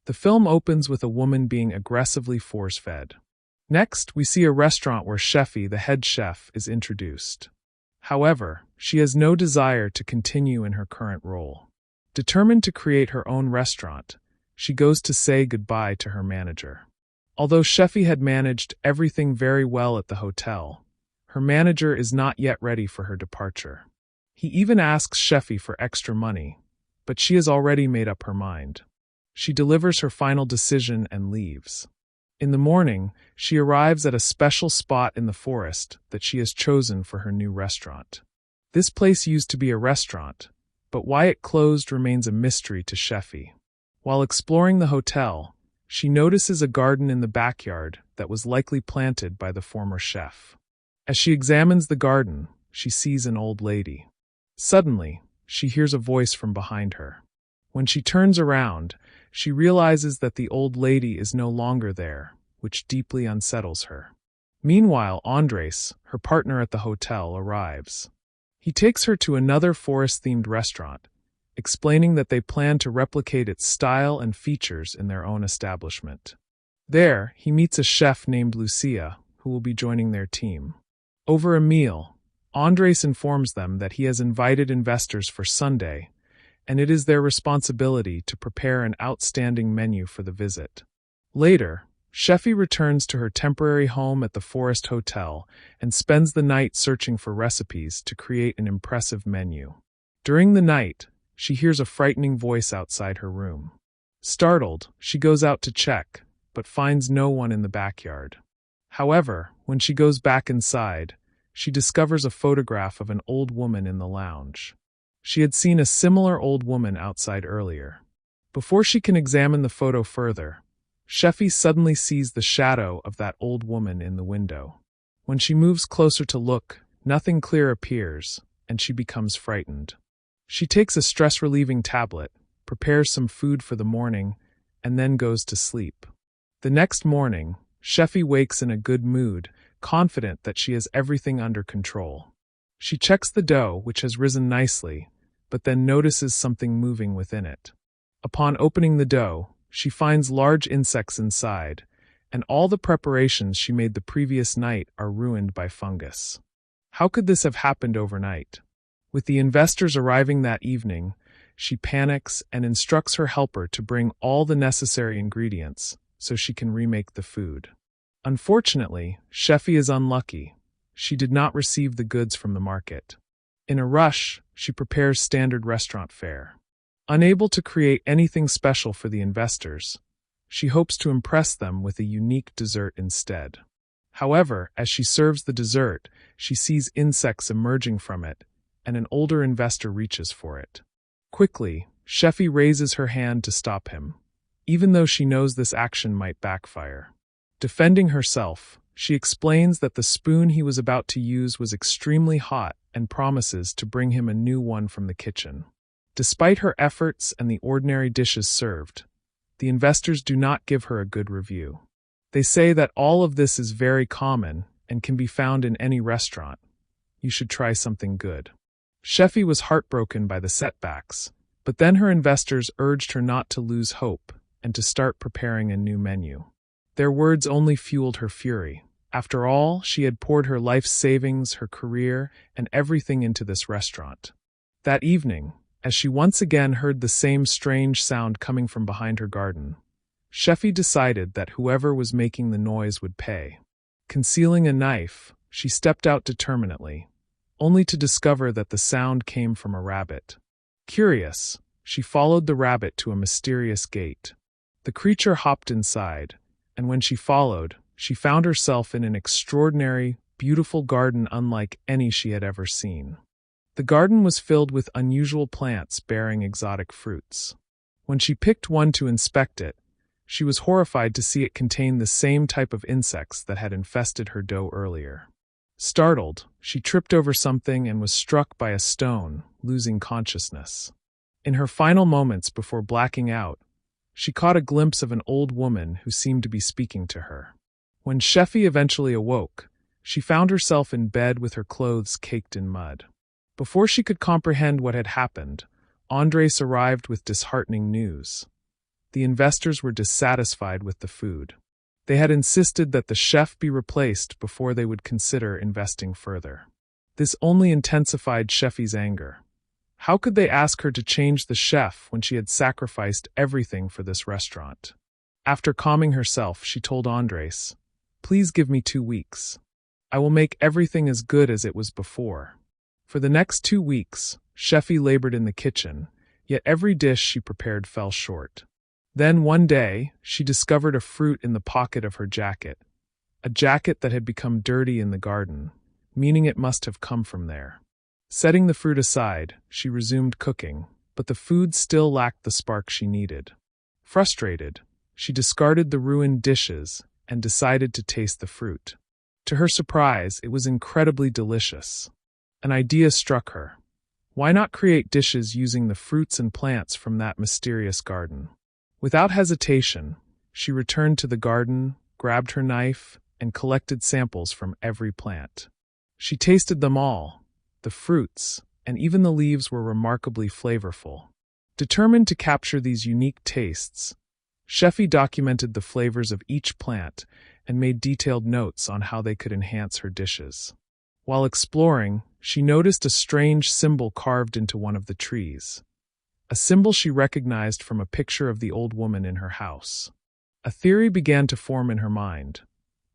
The film opens with a woman being aggressively force-fed. Next, we see a restaurant where Sheffy, the head chef, is introduced. However, she has no desire to continue in her current role. Determined to create her own restaurant, she goes to say goodbye to her manager. Although Sheffy had managed everything very well at the hotel, her manager is not yet ready for her departure. He even asks Sheffy for extra money, but she has already made up her mind. She delivers her final decision and leaves. In the morning, she arrives at a special spot in the forest that she has chosen for her new restaurant. This place used to be a restaurant, but why it closed remains a mystery to Sheffy. While exploring the hotel, she notices a garden in the backyard that was likely planted by the former chef. As she examines the garden, she sees an old lady. Suddenly, she hears a voice from behind her. When she turns around, she realizes that the old lady is no longer there, which deeply unsettles her. Meanwhile, Andres, her partner at the hotel, arrives. He takes her to another forest-themed restaurant, explaining that they plan to replicate its style and features in their own establishment. There, he meets a chef named Lucia, who will be joining their team. Over a meal, Andres informs them that he has invited investors for Sunday, and it is their responsibility to prepare an outstanding menu for the visit. Later, Sheffy returns to her temporary home at the Forest Hotel and spends the night searching for recipes to create an impressive menu. During the night, she hears a frightening voice outside her room. Startled, she goes out to check, but finds no one in the backyard. However, when she goes back inside, she discovers a photograph of an old woman in the lounge. She had seen a similar old woman outside earlier. Before she can examine the photo further, Sheffy suddenly sees the shadow of that old woman in the window. When she moves closer to look, nothing clear appears, and she becomes frightened. She takes a stress-relieving tablet, prepares some food for the morning, and then goes to sleep. The next morning, Sheffy wakes in a good mood, confident that she has everything under control. She checks the dough, which has risen nicely, but then notices something moving within it. Upon opening the dough, she finds large insects inside, and all the preparations she made the previous night are ruined by fungus. How could this have happened overnight? With the investors arriving that evening, she panics and instructs her helper to bring all the necessary ingredients so she can remake the food. Unfortunately, Sheffy is unlucky. She did not receive the goods from the market. In a rush, she prepares standard restaurant fare. Unable to create anything special for the investors, she hopes to impress them with a unique dessert instead. However, as she serves the dessert, she sees insects emerging from it, and an older investor reaches for it. Quickly, Sheffy raises her hand to stop him, even though she knows this action might backfire. Defending herself, she explains that the spoon he was about to use was extremely hot and promises to bring him a new one from the kitchen. Despite her efforts and the ordinary dishes served, the investors do not give her a good review. They say that all of this is very common and can be found in any restaurant. You should try something good. Sheffy was heartbroken by the setbacks, but then her investors urged her not to lose hope and to start preparing a new menu. Their words only fueled her fury. After all, she had poured her life savings, her career, and everything into this restaurant. That evening, as she once again heard the same strange sound coming from behind her garden, Sheffy decided that whoever was making the noise would pay. Concealing a knife, she stepped out determinedly, only to discover that the sound came from a rabbit. Curious, she followed the rabbit to a mysterious gate. The creature hopped inside, and when she followed, she found herself in an extraordinary, beautiful garden unlike any she had ever seen. The garden was filled with unusual plants bearing exotic fruits. When she picked one to inspect it, she was horrified to see it contain the same type of insects that had infested her dough earlier. Startled, she tripped over something and was struck by a stone, losing consciousness. In her final moments before blacking out, she caught a glimpse of an old woman who seemed to be speaking to her. When Sheffy eventually awoke, she found herself in bed with her clothes caked in mud. Before she could comprehend what had happened, Andres arrived with disheartening news. the investors were dissatisfied with the food. They had insisted that the chef be replaced before they would consider investing further. This only intensified Sheffy's anger. How could they ask her to change the chef when she had sacrificed everything for this restaurant? After calming herself, she told Andres, "Please give me 2 weeks. I will make everything as good as it was before." For the next 2 weeks, Sheffy labored in the kitchen, yet every dish she prepared fell short. Then one day, she discovered a fruit in the pocket of her jacket, a jacket that had become dirty in the garden, meaning it must have come from there. Setting the fruit aside, she resumed cooking, but the food still lacked the spark she needed. Frustrated, she discarded the ruined dishes and decided to taste the fruit. To her surprise, it was incredibly delicious. An idea struck her. Why not create dishes using the fruits and plants from that mysterious garden? Without hesitation, she returned to the garden, grabbed her knife, and collected samples from every plant. She tasted them all. The fruits, and even the leaves were remarkably flavorful. Determined to capture these unique tastes, Sheffy documented the flavors of each plant and made detailed notes on how they could enhance her dishes. While exploring, she noticed a strange symbol carved into one of the trees. A symbol she recognized from a picture of the old woman in her house. A theory began to form in her mind.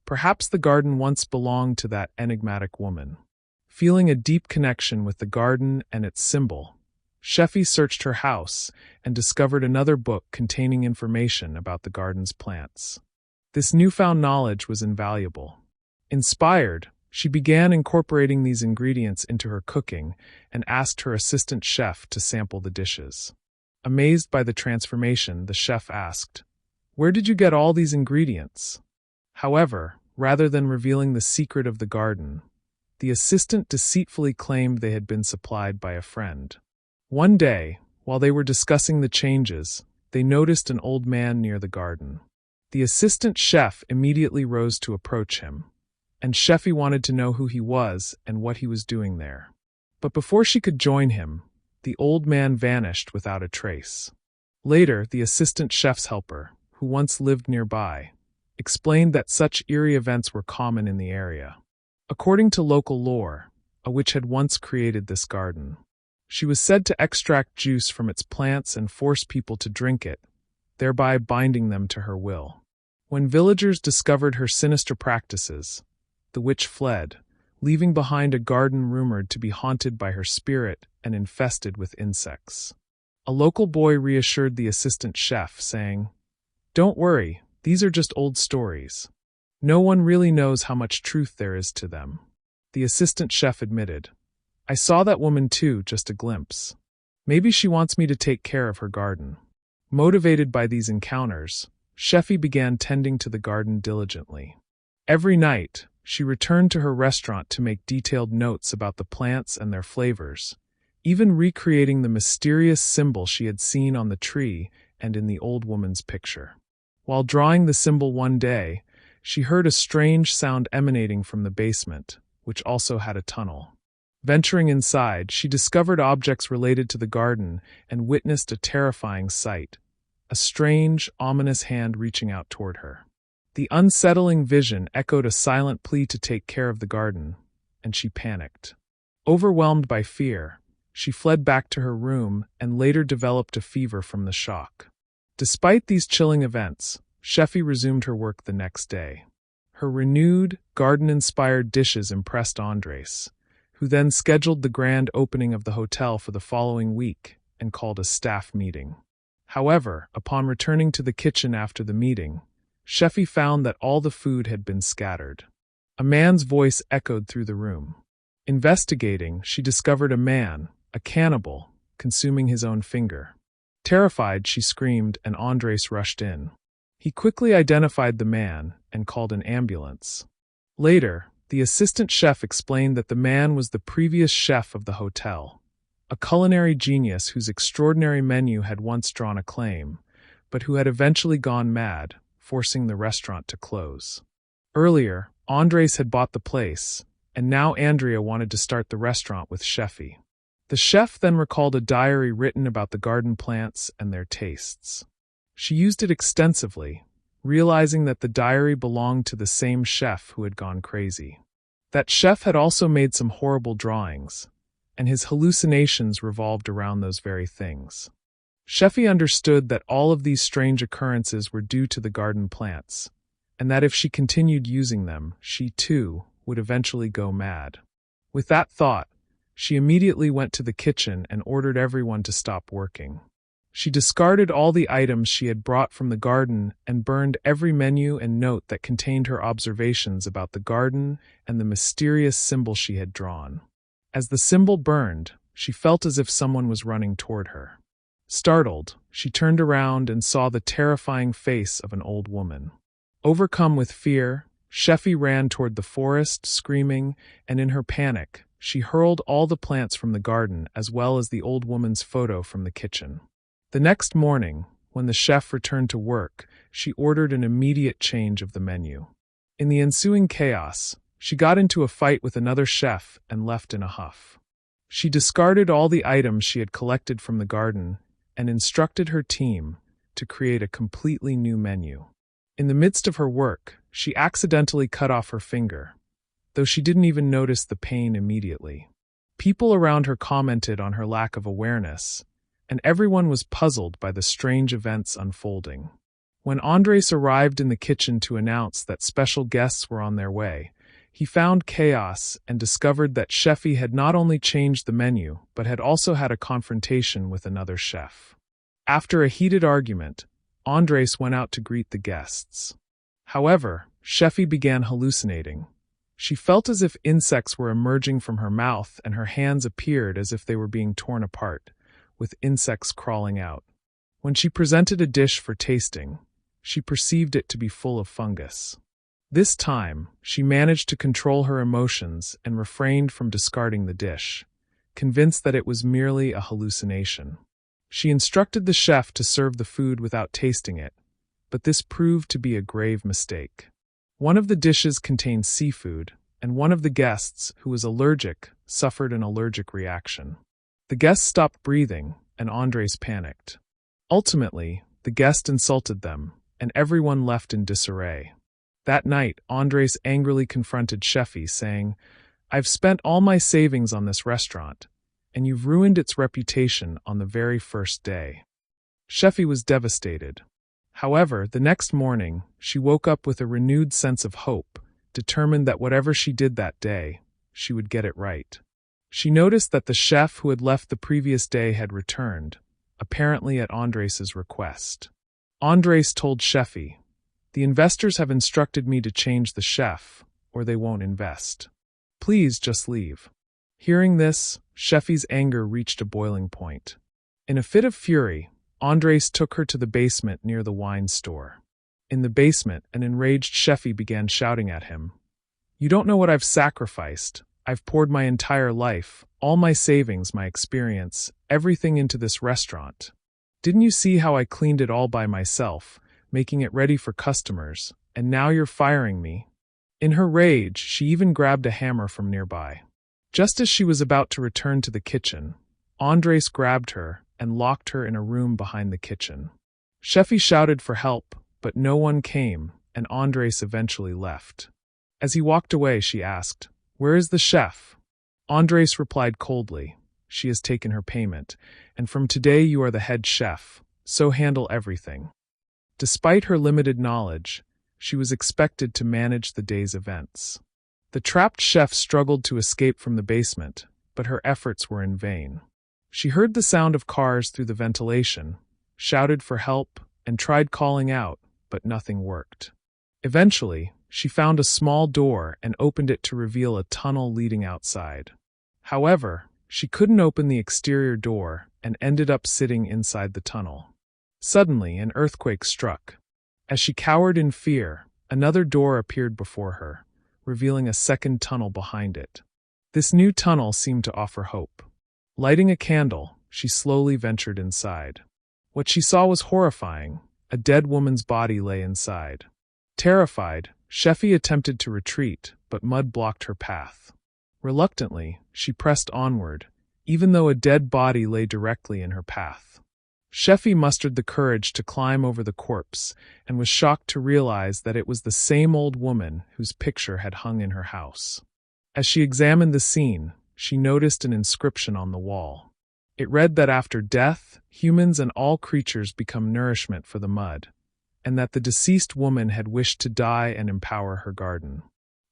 Perhaps the garden once belonged to that enigmatic woman. Feeling a deep connection with the garden and its symbol, Sheffy searched her house and discovered another book containing information about the garden's plants. This newfound knowledge was invaluable. Inspired, she began incorporating these ingredients into her cooking and asked her assistant chef to sample the dishes. Amazed by the transformation, the chef asked, "Where did you get all these ingredients?" However, rather than revealing the secret of the garden, the assistant deceitfully claimed they had been supplied by a friend. One day, while they were discussing the changes, they noticed an old man near the garden. The assistant chef immediately rose to approach him, and Sheffy wanted to know who he was and what he was doing there. But before she could join him, the old man vanished without a trace. Later, the assistant chef's helper, who once lived nearby, explained that such eerie events were common in the area. According to local lore, a witch had once created this garden. She was said to extract juice from its plants and force people to drink it, thereby binding them to her will. When villagers discovered her sinister practices, the witch fled, leaving behind a garden rumored to be haunted by her spirit and infested with insects. A local boy reassured the assistant chef, saying, "Don't worry, these are just old stories. No one really knows how much truth there is to them." The assistant chef admitted, "I saw that woman too, just a glimpse. Maybe she wants me to take care of her garden." Motivated by these encounters, Sheffy began tending to the garden diligently. Every night, she returned to her restaurant to make detailed notes about the plants and their flavors, even recreating the mysterious symbol she had seen on the tree and in the old woman's picture. While drawing the symbol one day, she heard a strange sound emanating from the basement, which also had a tunnel. Venturing inside, she discovered objects related to the garden and witnessed a terrifying sight, a strange, ominous hand reaching out toward her. The unsettling vision echoed a silent plea to take care of the garden, and she panicked. Overwhelmed by fear, she fled back to her room and later developed a fever from the shock. Despite these chilling events, Sheffy resumed her work the next day. Her renewed, garden-inspired dishes impressed Andres, who then scheduled the grand opening of the hotel for the following week and called a staff meeting. However, upon returning to the kitchen after the meeting, Sheffy found that all the food had been scattered. A man's voice echoed through the room. Investigating, she discovered a man, a cannibal, consuming his own finger. Terrified, she screamed, and Andres rushed in. He quickly identified the man and called an ambulance. Later, the assistant chef explained that the man was the previous chef of the hotel, a culinary genius whose extraordinary menu had once drawn acclaim, but who had eventually gone mad, forcing the restaurant to close. Earlier, Andres had bought the place, and now Andrea wanted to start the restaurant with Sheffy. The chef then recalled a diary written about the garden plants and their tastes. She used it extensively, realizing that the diary belonged to the same chef who had gone crazy. That chef had also made some horrible drawings, and his hallucinations revolved around those very things. Sheffy understood that all of these strange occurrences were due to the garden plants, and that if she continued using them, she too would eventually go mad. With that thought, she immediately went to the kitchen and ordered everyone to stop working. She discarded all the items she had brought from the garden and burned every menu and note that contained her observations about the garden and the mysterious symbol she had drawn. As the symbol burned, she felt as if someone was running toward her. Startled, she turned around and saw the terrifying face of an old woman. Overcome with fear, Sheffy ran toward the forest, screaming, and in her panic, she hurled all the plants from the garden as well as the old woman's photo from the kitchen. The next morning, when the chef returned to work, she ordered an immediate change of the menu. In the ensuing chaos, she got into a fight with another chef and left in a huff. She discarded all the items she had collected from the garden and instructed her team to create a completely new menu. In the midst of her work, she accidentally cut off her finger, though she didn't even notice the pain immediately. People around her commented on her lack of awareness, and everyone was puzzled by the strange events unfolding. When Andres arrived in the kitchen to announce that special guests were on their way, he found chaos and discovered that Sheffy had not only changed the menu, but had also had a confrontation with another chef. After a heated argument, Andres went out to greet the guests. However, Sheffy began hallucinating. She felt as if insects were emerging from her mouth and her hands appeared as if they were being torn apart, with insects crawling out. When she presented a dish for tasting, she perceived it to be full of fungus. This time, she managed to control her emotions and refrained from discarding the dish, convinced that it was merely a hallucination. She instructed the chef to serve the food without tasting it, but this proved to be a grave mistake. One of the dishes contained seafood, and one of the guests, who was allergic, suffered an allergic reaction. The guest stopped breathing, and Andres panicked. Ultimately, the guest insulted them, and everyone left in disarray. That night, Andres angrily confronted Sheffy, saying, "I've spent all my savings on this restaurant, and you've ruined its reputation on the very first day." Sheffy was devastated. However, the next morning, she woke up with a renewed sense of hope, determined that whatever she did that day, she would get it right. She noticed that the chef who had left the previous day had returned, apparently at Andres's request. Andres told Sheffy, "The investors have instructed me to change the chef, or they won't invest. Please just leave." Hearing this, Sheffy's anger reached a boiling point. In a fit of fury, Andres took her to the basement near the wine store. In the basement, an enraged Sheffy began shouting at him, "You don't know what I've sacrificed. I've poured my entire life, all my savings, my experience, everything into this restaurant. Didn't you see how I cleaned it all by myself, making it ready for customers, and now you're firing me?" In her rage, she even grabbed a hammer from nearby. Just as she was about to return to the kitchen, Andres grabbed her and locked her in a room behind the kitchen. Sheffy shouted for help, but no one came, and Andres eventually left. As he walked away, she asked, "Where is the chef?" Andres replied coldly, "She has taken her payment, and from today you are the head chef, so handle everything." Despite her limited knowledge, she was expected to manage the day's events. The trapped chef struggled to escape from the basement, but her efforts were in vain. She heard the sound of cars through the ventilation, shouted for help, and tried calling out, but nothing worked. Eventually, she found a small door and opened it to reveal a tunnel leading outside. However, she couldn't open the exterior door and ended up sitting inside the tunnel. Suddenly, an earthquake struck. As she cowered in fear, another door appeared before her, revealing a second tunnel behind it. This new tunnel seemed to offer hope. Lighting a candle, she slowly ventured inside. What she saw was horrifying. A dead woman's body lay inside. Terrified, Sheffy attempted to retreat, but mud blocked her path. Reluctantly, she pressed onward, even though a dead body lay directly in her path. Sheffy mustered the courage to climb over the corpse and was shocked to realize that it was the same old woman whose picture had hung in her house. As she examined the scene, she noticed an inscription on the wall. It read that after death, humans and all creatures become nourishment for the mud, and that the deceased woman had wished to die and empower her garden.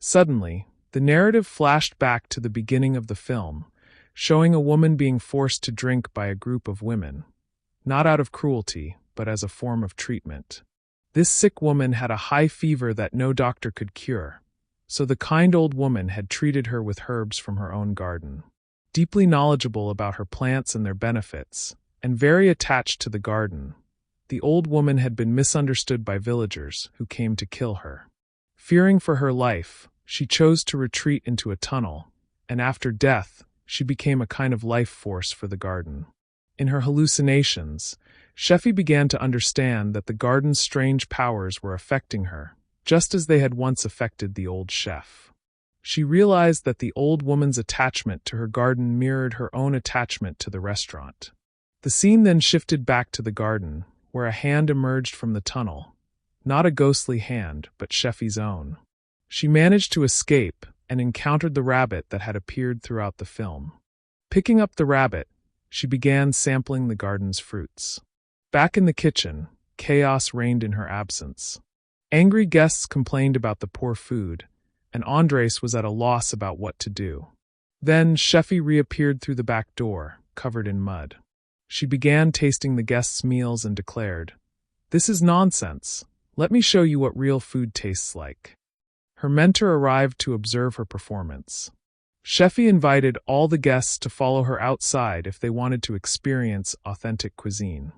Suddenly, the narrative flashed back to the beginning of the film, showing a woman being forced to drink by a group of women, not out of cruelty, but as a form of treatment. This sick woman had a high fever that no doctor could cure, so the kind old woman had treated her with herbs from her own garden. Deeply knowledgeable about her plants and their benefits, and very attached to the garden, the old woman had been misunderstood by villagers who came to kill her. Fearing for her life, she chose to retreat into a tunnel, and after death, she became a kind of life force for the garden. In her hallucinations, Sheffy began to understand that the garden's strange powers were affecting her, just as they had once affected the old chef. She realized that the old woman's attachment to her garden mirrored her own attachment to the restaurant. The scene then shifted back to the garden, where a hand emerged from the tunnel. Not a ghostly hand, but Sheffy's own. She managed to escape and encountered the rabbit that had appeared throughout the film. Picking up the rabbit, she began sampling the garden's fruits. Back in the kitchen, chaos reigned in her absence. Angry guests complained about the poor food, and Andres was at a loss about what to do. Then Sheffy reappeared through the back door, covered in mud. She began tasting the guests' meals and declared, "This is nonsense. Let me show you what real food tastes like." Her mentor arrived to observe her performance. Sheffy invited all the guests to follow her outside if they wanted to experience authentic cuisine.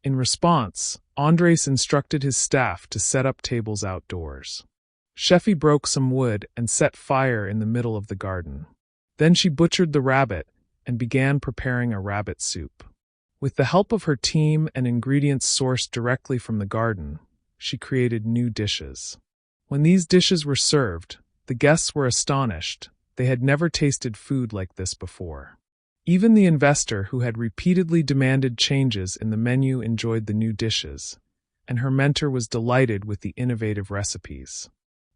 In response, Andres instructed his staff to set up tables outdoors. Sheffy broke some wood and set fire in the middle of the garden. Then she butchered the rabbit and began preparing a rabbit soup. With the help of her team and ingredients sourced directly from the garden, she created new dishes. When these dishes were served, the guests were astonished. They had never tasted food like this before. Even the investor who had repeatedly demanded changes in the menu enjoyed the new dishes, and her mentor was delighted with the innovative recipes.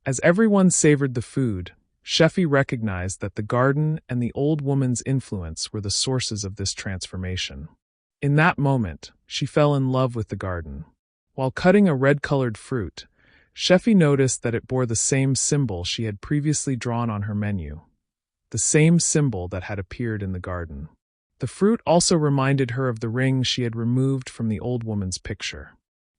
As everyone savored the food, Sheffy recognized that the garden and the old woman's influence were the sources of this transformation. In that moment, she fell in love with the garden. While cutting a red-colored fruit, Sheffy noticed that it bore the same symbol she had previously drawn on her menu, the same symbol that had appeared in the garden. The fruit also reminded her of the ring she had removed from the old woman's picture.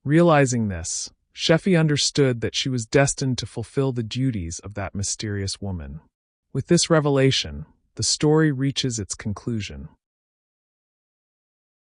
Realizing this, Sheffy understood that she was destined to fulfill the duties of that mysterious woman. With this revelation, the story reaches its conclusion.